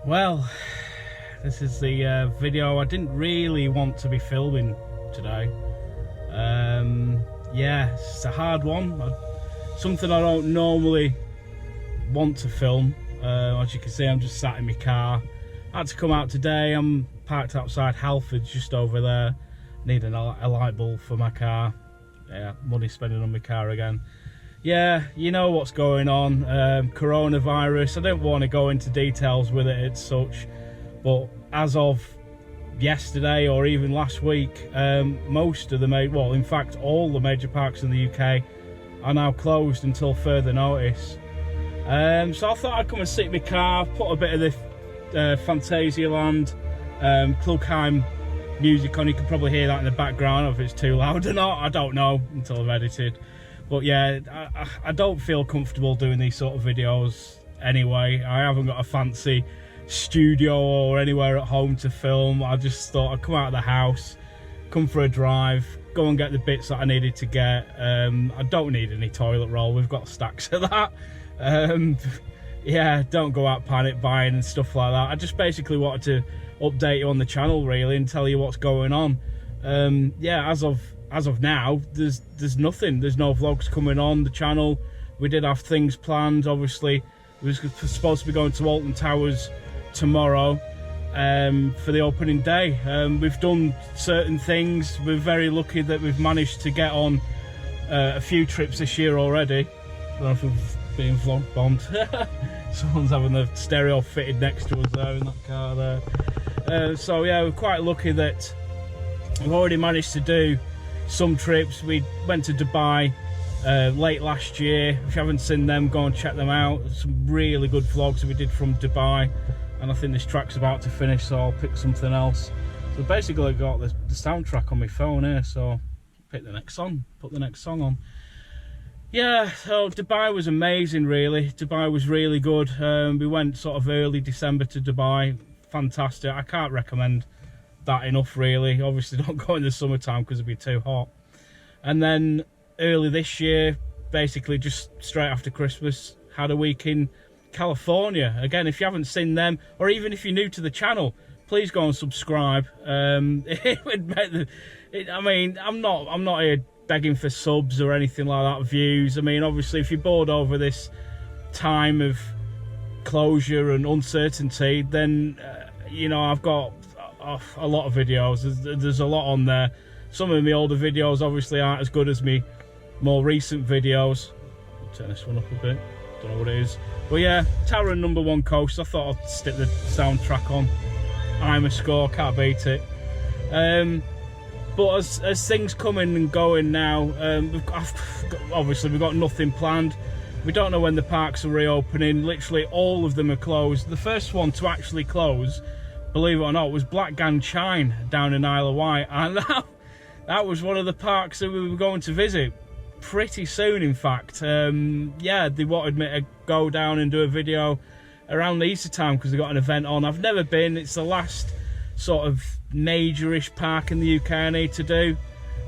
Well, this is the video I didn't really want to be filming today. Yeah, it's a hard one. Something I don't normally want to film. As you can see, I'm just sat in my car. I had to come out today. I'm parked outside Halfords, just over there. Need a light bulb for my car. Yeah, money spending on my car again. Yeah, you know what's going on. Coronavirus. I don't want to go into details with it as such, but as of yesterday or even last week, most of the in fact all the major parks in the UK are now closed until further notice. So I thought I'd come and sit in my car, put a bit of the Phantasialand Klugheim music on. You can probably hear that in the background. If it's too loud or not, I don't know until I've edited. But yeah, I don't feel comfortable doing these sort of videos anyway. I haven't got a fancy studio or anywhere at home to film. I just thought I'd come out of the house, come for a drive, go and get the bits that I needed to get. I don't need any toilet roll, we've got stacks of that. Yeah, don't go out panic buying and stuff like that. I just basically wanted to update you on the channel really and tell you what's going on. Yeah, as of now, there's nothing. There's no vlogs coming on the channel. We did have things planned. Obviously, we was supposed to be going to Alton Towers tomorrow for the opening day. We've done certain things. We're very lucky that we've managed to get on a few trips this year already. I don't know if we've been vlog bombed. Someone's having the stereo fitted next to us there in that car there. So yeah, we're quite lucky that we've already managed to do some trips. We went to Dubai late last year. If you haven't seen them, go and check them out. Some really good vlogs that we did from Dubai, and I think this track's about to finish, so I'll pick something else. So basically I got the soundtrack on my phone here, so pick the next song, put the next song on. Yeah, so Dubai was amazing really. Dubai was really good. We went sort of early December to Dubai. Fantastic. I can't recommend that enough really. Obviously don't go in the summertime because it'd be too hot. And then early this year, basically just straight after Christmas, had a week in California. Again, if you haven't seen them, or even if you're new to the channel, please go and subscribe. It would make I mean, I'm not here begging for subs or anything like that, views. I mean, obviously if you're bored over this time of closure and uncertainty, then you know, I've got a lot of videos. There's a lot on there. Some of my older videos obviously aren't as good as me more recent videos. I'll turn this one up a bit, don't know what it is, but yeah, Tower and #1 Coast. I thought I'd stick the soundtrack on. I'm a score, can't beat it. But as things coming and going now, obviously we've got nothing planned. We don't know when the parks are reopening. Literally all of them are closed. The first one to actually close, believe it or not, was Black Gang Chine down in Isle of Wight, and that was one of the parks that we were going to visit pretty soon, in fact. Yeah, they wanted me to go down and do a video around the Easter time because they got an event on. I've never been. It's the last sort of major-ish park in the UK I need to do.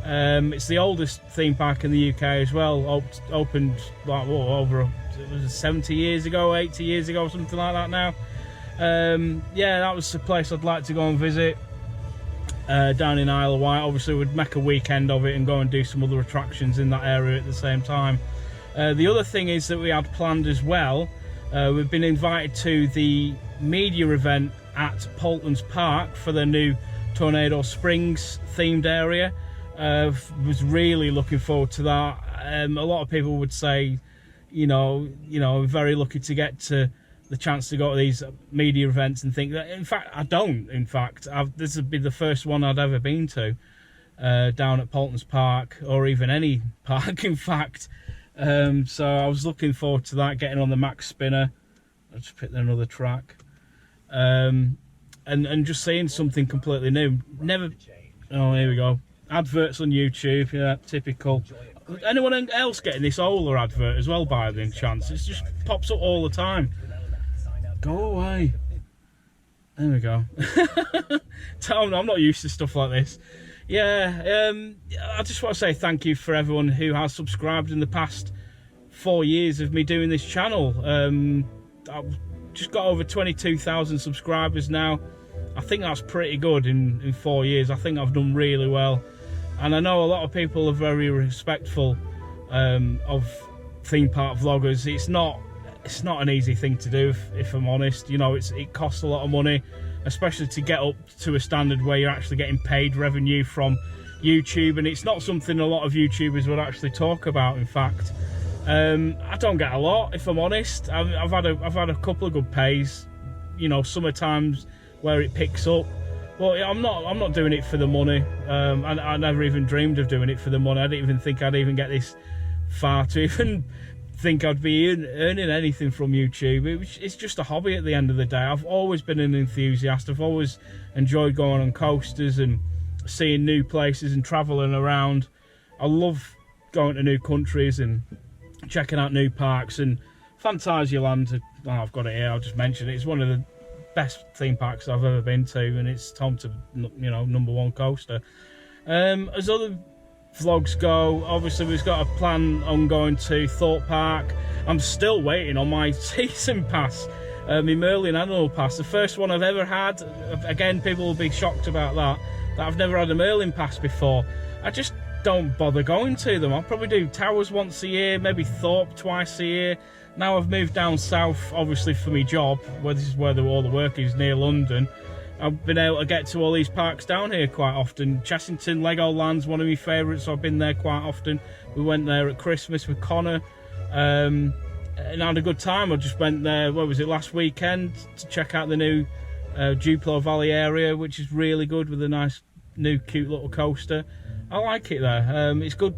It's the oldest theme park in the UK as well. Opened like what, over it was 70 years ago, 80 years ago, something like that now. Yeah, that was the place I'd like to go and visit down in Isle of Wight. Obviously we'd make a weekend of it and go and do some other attractions in that area at the same time. The other thing is that we had planned as well, we've been invited to the media event at Paulton's Park for the new Tornado Springs themed area. Was really looking forward to that. A lot of people would say, you know, very lucky to get to the chance to go to these media events and think that. In fact, I don't. In fact, this would be the first one I'd ever been to down at Paulton's Park, or even any park, in fact. So I was looking forward to that, getting on the Max Spinner. I'll just pick another track. And just seeing something completely new. Never. Oh, here we go. Adverts on YouTube. Yeah, typical. Anyone else getting this Ola advert as well by any chance? It just pops up all the time. Go away. There we go. I'm not used to stuff like this. Yeah, I just want to say thank you for everyone who has subscribed in the past 4 years of me doing this channel. just got over 22,000 subscribers now. I think that's pretty good in 4 years. I think I've done really well, and I know a lot of people are very respectful of theme park vloggers. It's not an easy thing to do, if I'm honest. You know, it costs a lot of money, especially to get up to a standard where you're actually getting paid revenue from YouTube, and it's not something a lot of YouTubers would actually talk about. In fact, I don't get a lot, if I'm honest. I've had a couple of good pays, you know, summertimes where it picks up, but I'm not doing it for the money. I never even dreamed of doing it for the money. I didn't even think I'd even get this far to even think I'd be earning anything from YouTube. It's just a hobby at the end of the day. I've always been an enthusiast. I've always enjoyed going on coasters and seeing new places and traveling around. I love going to new countries and checking out new parks, and Phantasialand, oh, I've got it here, I'll just mention it. It's one of the best theme parks I've ever been to, and it's home to, you know, #1 coaster. As other vlogs go, obviously we've got a plan on going to Thorpe Park. I'm still waiting on my season pass, my Merlin annual pass, the first one I've ever had. Again, people will be shocked about that I've never had a Merlin pass before. I just don't bother going to them. I'll probably do Towers once a year, maybe Thorpe twice a year. Now I've moved down south, obviously for my job, where this is where all the work is, near London. I've been able to get to all these parks down here quite often. Chessington Legoland's one of my favourites, so I've been there quite often. We went there at Christmas with Connor, and had a good time. I just went there, what was it, last weekend, to check out the new Duplo Valley area, which is really good, with a nice new cute little coaster. I like it there. It's good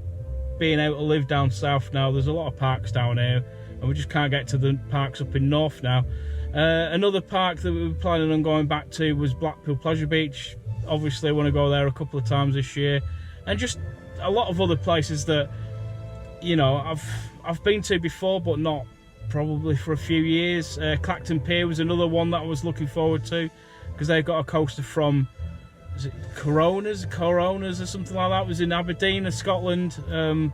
being able to live down south now. There's a lot of parks down here, and we just can't get to the parks up in north now. Another park that we were planning on going back to was Blackpool Pleasure Beach. Obviously I want to go there a couple of times this year, and just a lot of other places that, you know, I've been to before, but not probably for a few years. Clacton Pier was another one that I was looking forward to, because they've got a coaster from, is it Coronas or something like that? It was in Aberdeen, a Scotland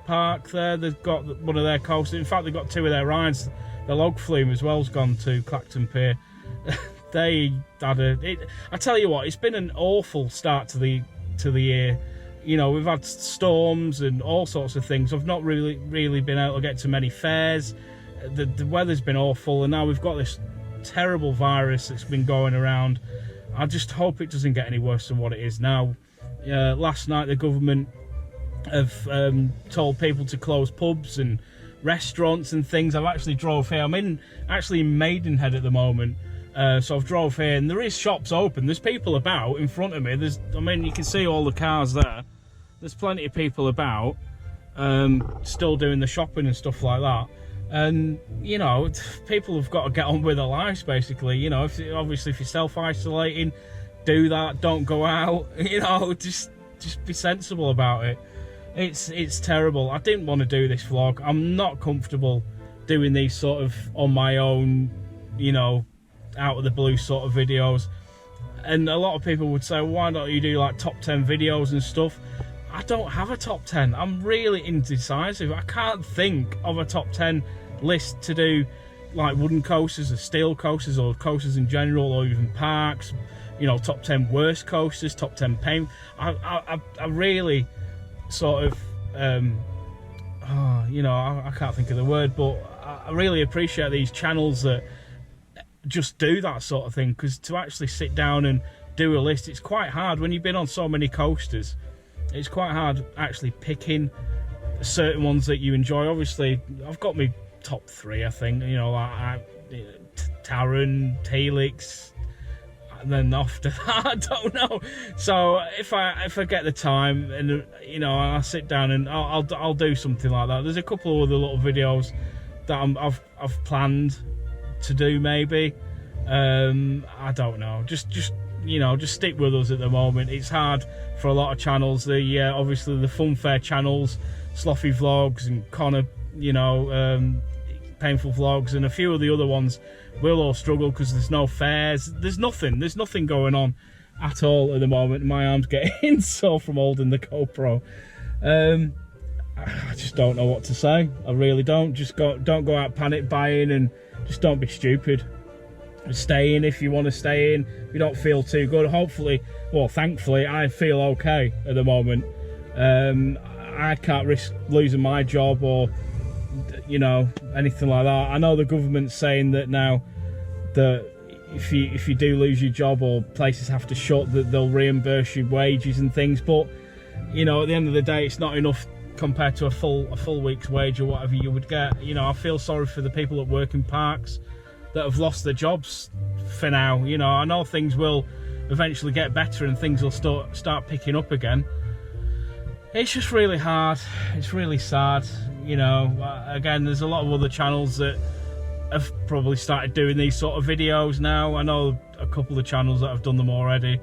park there. They've got one of their coasters. In fact, they've got two of their rides. The log flume as well has gone to Clacton Pier. They had I tell you what, it's been an awful start to the year. You know, we've had storms and all sorts of things. I've not really been able to get to many fairs. The weather's been awful, and now we've got this terrible virus that's been going around. I just hope it doesn't get any worse than what it is now. Last night the government have told people to close pubs and restaurants and things. I've actually drove here. I'm actually in Maidenhead at the moment, so I've drove here, and there is shops open. There's people about in front of me. I mean, you can see all the cars there. There's plenty of people about, still doing the shopping and stuff like that. And, you know, people have got to get on with their lives, basically. You know, obviously if you're self-isolating, do that. Don't go out. You know, just be sensible about it. It's terrible. I didn't want to do this vlog. I'm not comfortable doing these sort of on my own, you know, out of the blue sort of videos. And a lot of people would say, well, why don't you do like top 10 videos and stuff? I don't have a top 10. I'm really indecisive. I can't think of a top 10 list to do, like wooden coasters or steel coasters or coasters in general, or even parks. You know, top 10 worst coasters, top 10 pain. I really sort of, you know, I can't think of the word, but I really appreciate these channels that just do that sort of thing, because to actually sit down and do a list, it's quite hard when you've been on so many coasters. It's quite hard actually picking certain ones that you enjoy. Obviously, I've got my top 3, I think, you know, like Taron, Helix, and then after that, I don't know. So if I get the time, and you know, I sit down and I'll do something like that. There's a couple of other little videos that I've planned to do, maybe. I don't know. Just you know, just stick with us at the moment. It's hard for a lot of channels. Obviously the Funfair channels, Slothy Vlogs and Connor, you know, Painful Vlogs, and a few of the other ones will all struggle because there's no fairs. There's nothing going on at all at the moment. My arm's getting sore from holding the GoPro. I just don't know what to say. I really don't. Don't go out panic buying, and just don't be stupid. stay in if you want to stay in. If you don't feel too good, hopefully, well, thankfully, I feel okay at the moment. I can't risk losing my job or, you know, anything like that. I know the government's saying that now that if you do lose your job or places have to shut, that they'll reimburse your wages and things. But, you know, at the end of the day, it's not enough compared to a full week's wage or whatever you would get. You know, I feel sorry for the people that work in parks that have lost their jobs for now. You know, I know things will eventually get better and things will start picking up again. It's just really hard. It's really sad. You know, again, there's a lot of other channels that have probably started doing these sort of videos now. I know a couple of channels that have done them already,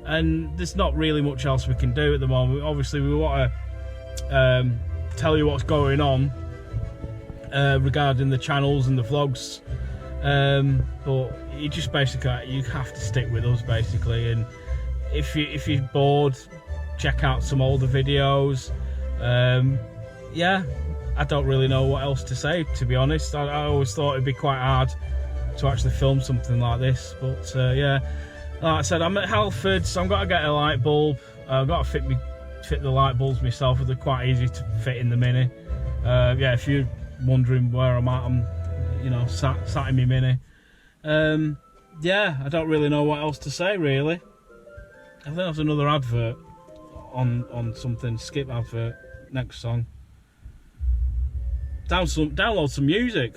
and there's not really much else we can do at the moment. Obviously, we want to tell you what's going on regarding the channels and the vlogs, but you just basically, you have to stick with us basically. And if you're bored, check out some older videos. Yeah, I don't really know what else to say, to be honest. I always thought it'd be quite hard to actually film something like this, but yeah, like I said, I'm at Halford, so I've got to get a light bulb. I've got to fit the light bulbs myself. They're quite easy to fit in the Mini. Yeah, if you're wondering where I'm at, I'm, you know, sat in my Mini. Yeah, I don't really know what else to say really. I think there's another advert on something. Skip advert. Next song. Download some music,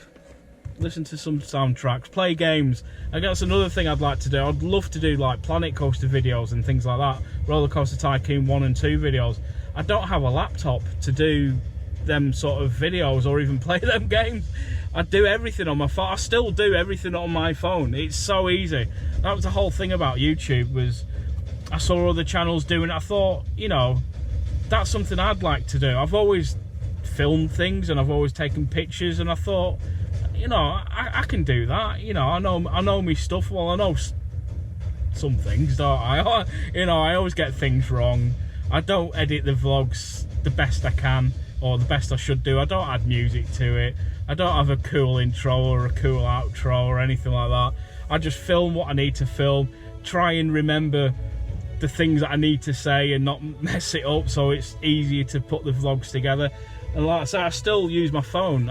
listen to some soundtracks, play games. I guess that's another thing I'd like to do. I'd love to do like Planet Coaster videos and things like that, Roller Coaster Tycoon 1 and 2 videos. I don't have a laptop to do them sort of videos or even play them games. I do everything on my phone. I still do everything on my phone. It's so easy. That was the whole thing about YouTube, was I saw other channels doing it. I thought, you know, that's something I'd like to do. I've always filmed things and I've always taken pictures, and I thought, you know, I can do that. You know, I know my stuff. Well, I know some things, don't I? You know, I always get things wrong. I don't edit the vlogs the best I can, or the best I should do. I don't add music to it. I don't have a cool intro or a cool outro or anything like that. I just film what I need to film, try and remember the things that I need to say and not mess it up, so it's easier to put the vlogs together. And like I say, I still use my phone.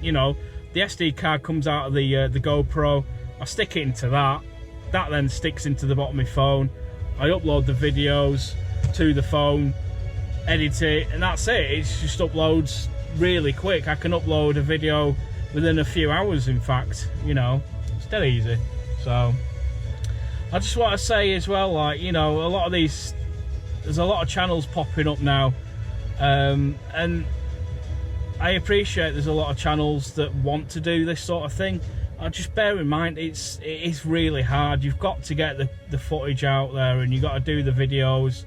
You know, the SD card comes out of the GoPro. I stick it into that. That then sticks into the bottom of my phone. I upload the videos to the phone, edit it, and that's it. It just uploads really quick. I can upload a video within a few hours, in fact. You know, it's dead easy. So I just want to say as well, like, you know, there's a lot of channels popping up now. And I appreciate there's a lot of channels that want to do this sort of thing. Just bear in mind, it is really hard. You've got to get the footage out there, and you've got to do the videos,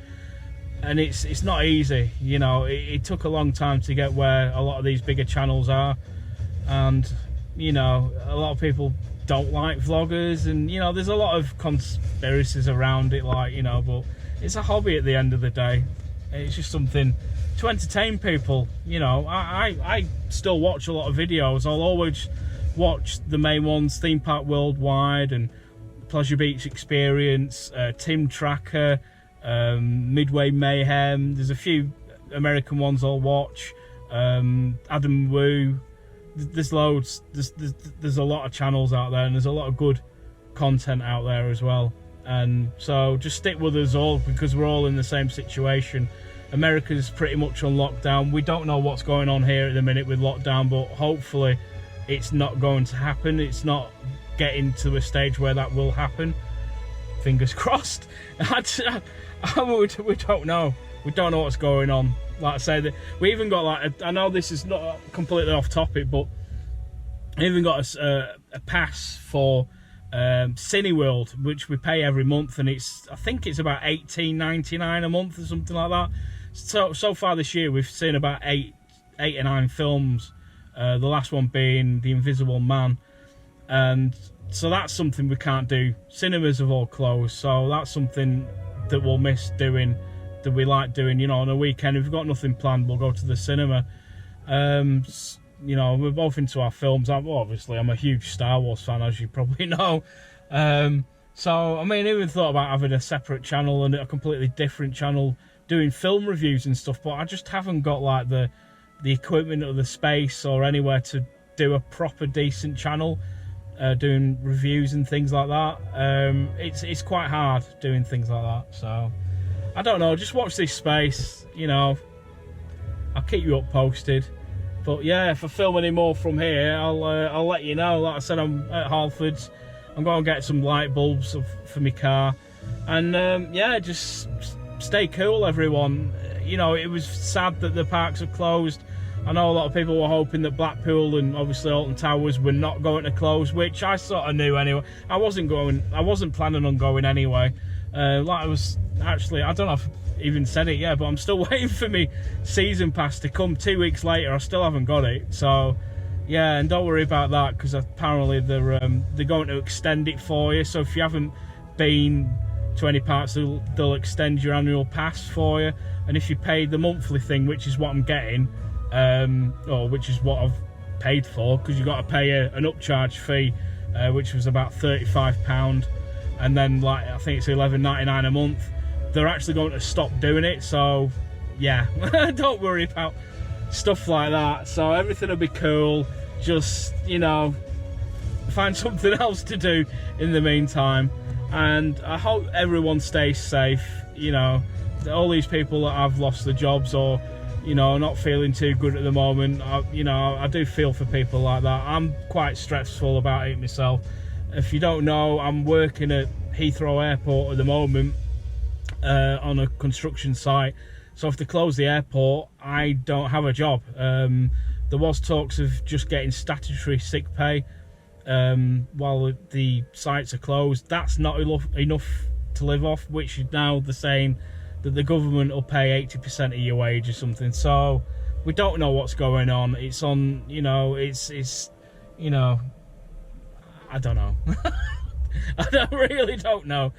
and it's not easy. You know, it took a long time to get where a lot of these bigger channels are, and, you know, a lot of people don't like vloggers, and, you know, there's a lot of conspiracies around it, like, you know, but it's a hobby at the end of the day. It's just something to entertain people. You know, I still watch a lot of videos. I'll always watch the main ones: Theme Park Worldwide and Pleasure Beach Experience, Tim Tracker, Midway Mayhem. There's a few American ones I'll watch, Adam Woo. There's loads. There's a lot of channels out there, and there's a lot of good content out there as well. And so just stick with us all, because we're all in the same situation. America's pretty much on lockdown. We don't know what's going on here at the minute with lockdown, but hopefully it's not going to happen. It's not getting to a stage where that will happen. Fingers crossed. We don't know. We don't know what's going on. Like I said, we even got, like, I know this is not completely off topic, but we even got a pass for Cineworld, which we pay every month, and I think it's about $18.99 a month or something like that. So far this year we've seen about eight or nine films, the last one being The Invisible Man, and so that's something we can't do. Cinemas have all closed, so that's something that we'll miss doing, that we like doing. You know, on a weekend, if we've got nothing planned, we'll go to the cinema. you know, we're both into our films. I'm a huge Star Wars fan, as you probably know. So I mean, I even thought about having a separate channel and a completely different channel doing film reviews and stuff, but I just haven't got like the equipment or the space or anywhere to do a proper decent channel doing reviews and things like that. It's quite hard doing things like that, so I don't know, just watch this space, you know. I'll keep you up posted, but yeah, if I film any more from here, I'll let you know. Like I said, I'm at Halfords. I'm going to get some light bulbs for my car, and yeah, just stay cool, everyone. You know, it was sad that the parks are closed. I know a lot of people were hoping that Blackpool and obviously Alton Towers were not going to close, which I sort of knew anyway. I wasn't planning on going anyway. Like I was actually, I don't know if I even said it yet, but I'm still waiting for me season pass to come 2 weeks later. I still haven't got it, so yeah, and don't worry about that, because apparently they're going to extend it for you. So if you haven't been to any parts, they'll extend your annual pass for you. And if you pay the monthly thing, which is what I'm getting, or which is what I've paid for, because you've got to pay an upcharge fee, which was about £35, and then like I think it's £11.99 a month. They're actually going to stop doing it, so yeah, don't worry about stuff like that. So everything will be cool. Just, you know, find something else to do in the meantime, and I hope everyone stays safe. You know, all these people that have lost their jobs or, you know, not feeling too good at the moment, you know, I do feel for people like that. I'm quite stressful about it myself. If you don't know, I'm working at Heathrow Airport at the moment on a construction site. So if they close the airport, I don't have a job. There was talks of just getting statutory sick pay while the sites are closed. That's not enough to live off, which is now they're saying that the government will pay 80% of your wage or something. So we don't know what's going on. It's on, you know, it's you know, I don't know. I really don't know.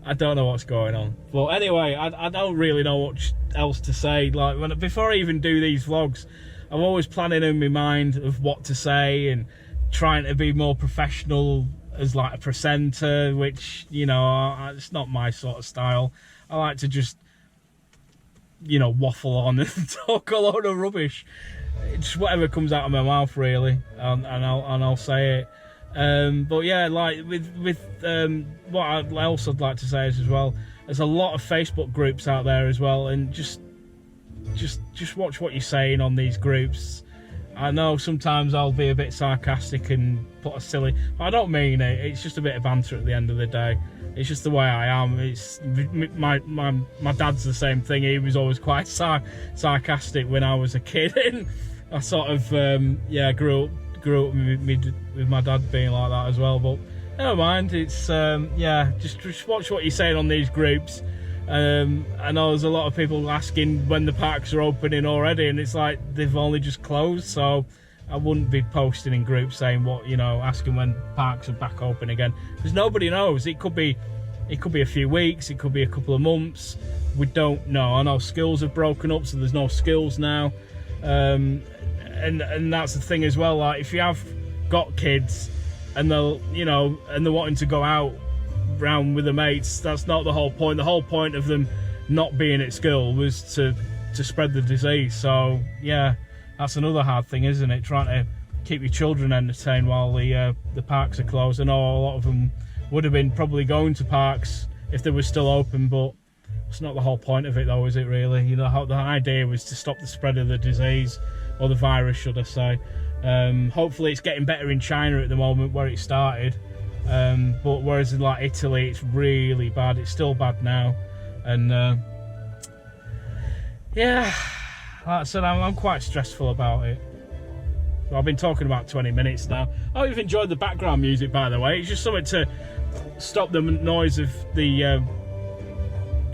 I don't know what's going on. But anyway, I don't really know what else to say. Like, before I even do these vlogs, I'm always planning in my mind of what to say and trying to be more professional as like a presenter, which, you know, it's not my sort of style. I like to just, you know, waffle on and talk a load of rubbish. It's whatever comes out of my mouth, really, and I'll say it. But yeah, like with what else I'd like to say is as well, there's a lot of Facebook groups out there as well, and just watch what you're saying on these groups. I know sometimes I'll be a bit sarcastic and put a silly, but I don't mean it. It's just a bit of banter at the end of the day. It's just the way I am. It's my dad's the same thing. He was always quite sarcastic when I was a kid, and I sort of yeah, grew up with my dad being like that as well. But never mind. It's yeah, just watch what you're saying on these groups. I know there's a lot of people asking when the parks are opening already, and it's like they've only just closed, so I wouldn't be posting in groups saying what, you know, asking when parks are back open again, because nobody knows. It could be a few weeks, it could be a couple of months. We don't know. I know schools have broken up, so there's no schools now, and that's the thing as well. Like, if you have got kids and they'll, you know, and they're wanting to go out round with the mates, that's not the whole point. The whole point of them not being at school was to spread the disease. So yeah, that's another hard thing, isn't it? Trying to keep your children entertained while the parks are closed. I know a lot of them would have been probably going to parks if they were still open, but it's not the whole point of it, though, is it really? You know, the idea was to stop the spread of the disease, or the virus, should I say. Hopefully it's getting better in China at the moment, where it started. But whereas in like Italy, it's really bad. It's still bad now, and yeah, like I said, I'm quite stressful about it. So I've been talking about 20 minutes now. I hope you've enjoyed the background music, by the way. It's just something to stop the noise of the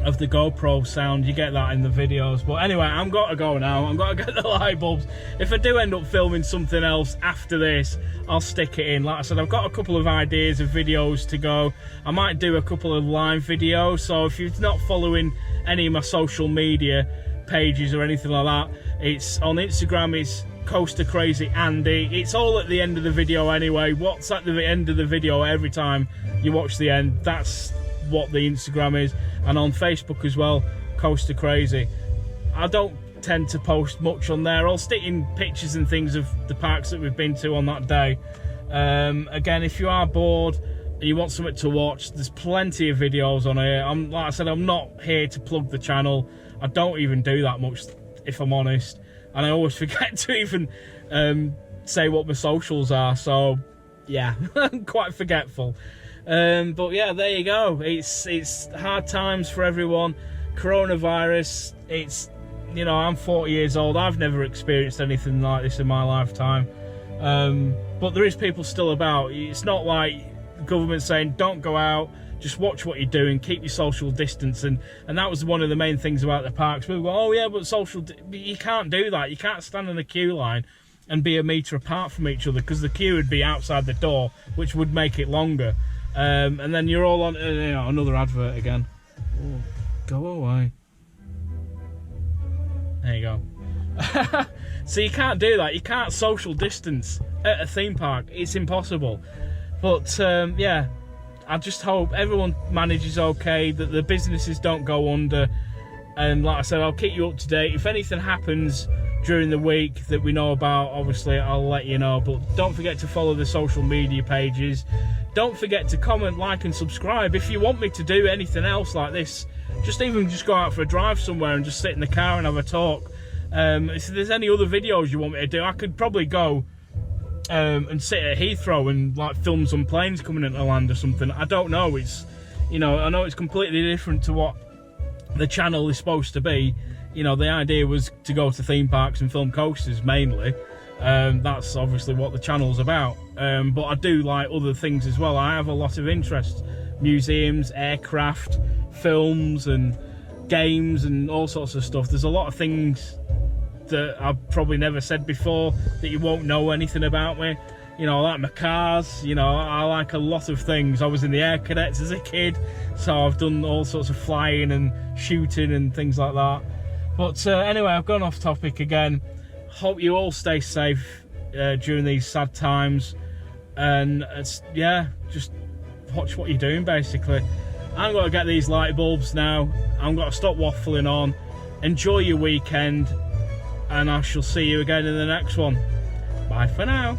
GoPro sound. You get that in the videos. But anyway, I'm got to go now. I'm got to get the light bulbs. If I do end up filming something else after this, I'll stick it in. Like I said, I've got a couple of ideas of videos to go. I might do a couple of live videos. So if you're not following any of my social media pages or anything like that, it's on Instagram, it's Coaster Crazy Andy. It's all at the end of the video anyway. What's at the end of the video every time you watch the end, that's what the Instagram is. And on Facebook as well, Coaster Crazy. I don't tend to post much on there. I'll stick in pictures and things of the parks that we've been to on that day. Again, if you are bored and you want something to watch, there's plenty of videos on here. Like I said, I'm not here to plug the channel. I don't even do that much, if I'm honest, and I always forget to even say what my socials are, so yeah, I'm quite forgetful. But yeah, there you go. It's hard times for everyone. Coronavirus, it's, you know, I'm 40 years old. I've never experienced anything like this in my lifetime. But there is people still about. It's not like the government saying don't go out, just watch what you're doing, keep your social distance. And that was one of the main things about the parks. People go, oh yeah, but you can't do that. You can't stand in a queue line and be a metre apart from each other, because the queue would be outside the door, which would make it longer. And then you're all on, you know, another advert again. Oh, go away. There you go. So you can't do that. You can't social distance at a theme park. It's impossible. But yeah, I just hope everyone manages okay, that the businesses don't go under. And like I said, I'll keep you up to date. If anything happens during the week that we know about, obviously I'll let you know. But don't forget to follow the social media pages. Don't forget to comment, like and subscribe. If you want me to do anything else like this, just go out for a drive somewhere and just sit in the car and have a talk. If there's any other videos you want me to do, I could probably go and sit at Heathrow and like film some planes coming into land or something. I don't know. It's, you know, I know it's completely different to what the channel is supposed to be. You know, the idea was to go to theme parks and film coasters mainly. That's obviously what the channel's about. But I do like other things as well. I have a lot of interest: museums, aircraft, films and games and all sorts of stuff. There's a lot of things that I've probably never said before that you won't know anything about me. You know, I like my cars, you know, I like a lot of things. I was in the Air Cadets as a kid, so I've done all sorts of flying and shooting and things like that. But anyway, I've gone off topic again. Hope you all stay safe during these sad times, and yeah, just watch what you're doing basically. I'm going to get these light bulbs now. I'm going to stop waffling on. Enjoy your weekend, and I shall see you again in the next one. Bye for now.